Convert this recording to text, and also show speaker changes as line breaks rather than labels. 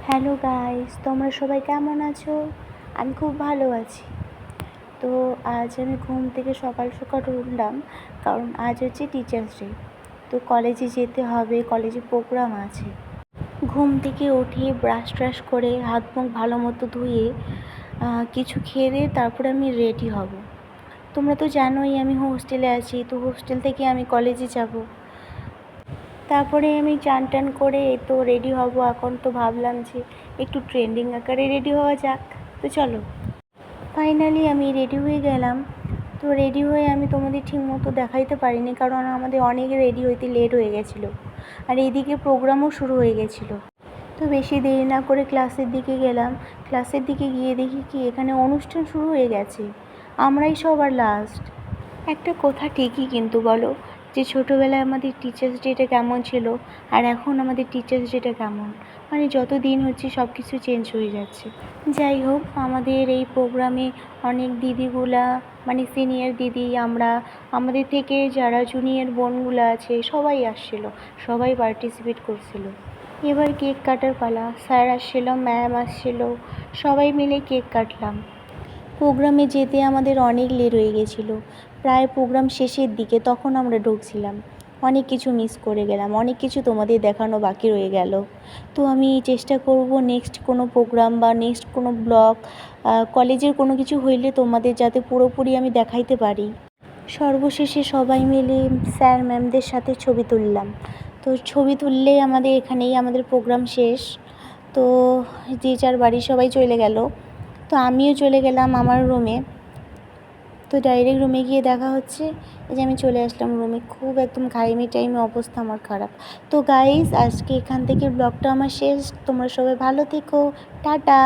Hello guys, তোমরা সবাই কেমন আছো? আমি খুব ভালো আছি। তো আজ আমি ঘুম থেকে সকাল সকাল উঠলাম, কারণ আজ হচ্ছে টিচার্স ডে। তো কলেজে যেতে হবে, কলেজে প্রোগ্রাম আছে। ঘুম থেকে উঠে ব্রাশ ট্রাশ করে হাত মুখ ভালো মতো ধুয়ে কিছু খেয়ে দিয়ে তারপরে আমি রেডি হব। তোমরা তো জানোই আমি হোস্টেলে আছি, তো হোস্টেল থেকে আমি কলেজে যাব। তারপরে আমি চান টান করে তো রেডি হব। এখন তো ভাবলাম যে একটু ট্রেন্ডিং আকারে রেডি হওয়া যাক। তো চলো, ফাইনালি আমি রেডি হয়ে গেলাম। তো রেডি হয়ে আমি তোমাদের ঠিক মতো দেখাইতে পারিনি, কারণ আমাদের অনেক রেডি হইতে লেট হয়ে গেছিলো, আর এইদিকে প্রোগ্রামও শুরু হয়ে গেছিলো। তো বেশি দেরি না করে ক্লাসের দিকে গেলাম। ক্লাসের দিকে গিয়ে দেখি কি এখানে অনুষ্ঠান শুরু হয়ে গেছে, আমরাই সবার লাস্ট। একটা কথা ঠিকই কিন্তু বলো, যে ছোটোবেলায় আমাদের টিচার্স ডেটা কেমন ছিল আর এখন আমাদের টিচার্স ডেটা কেমন, মানে যত দিন হচ্ছে সব কিছু চেঞ্জ হয়ে যাচ্ছে। যাই হোক, আমাদের এই প্রোগ্রামে অনেক দিদিগুলা, মানে সিনিয়র দিদি, আমাদের থেকে যারা জুনিয়র বোনগুলো আছে সবাই আসছিল, সবাই পার্টিসিপেট করছিল। এবার কেক কাটার পালা। স্যার আসছিল, ম্যাম আসছিল, সবাই মিলে কেক কাটলাম। প্রোগ্রামে যেতে আমাদের অনেক লেট হয়ে গেছিলো, প্রায় প্রোগ্রাম শেষের দিকে তখন আমরা ঢুকছিলাম। অনেক কিছু মিস করে গেলাম, অনেক কিছু তোমাদের দেখানো বাকি রয়ে গেল। তো আমি চেষ্টা করব নেক্সট কোনো প্রোগ্রাম বা নেক্সট কোনো ব্লগ, কলেজের কোনো কিছু হইলে তোমাদের যাতে পুরোপুরি আমি দেখাইতে পারি। সর্বশেষে সবাই মিলে স্যার ম্যামদের সাথে ছবি তুললাম। তো ছবি তুললেই আমাদের প্রোগ্রাম শেষ। তো যে যার বাড়ি সবাই চলে গেল। তো আমিও চলে গেলাম আমার রুমে। তো ডাইরেক্ট রুমে গিয়ে দেখা হচ্ছে, এই যে আমি চলে আসলাম রুমে। খুব একদম ঘাইমে টাইমে অবস্থা আমার খারাপ। তো গাইস, আজকে এখান থেকে ব্লগটা আমার শেষ। তোমরা সবাই ভালো থেকো, টাটা।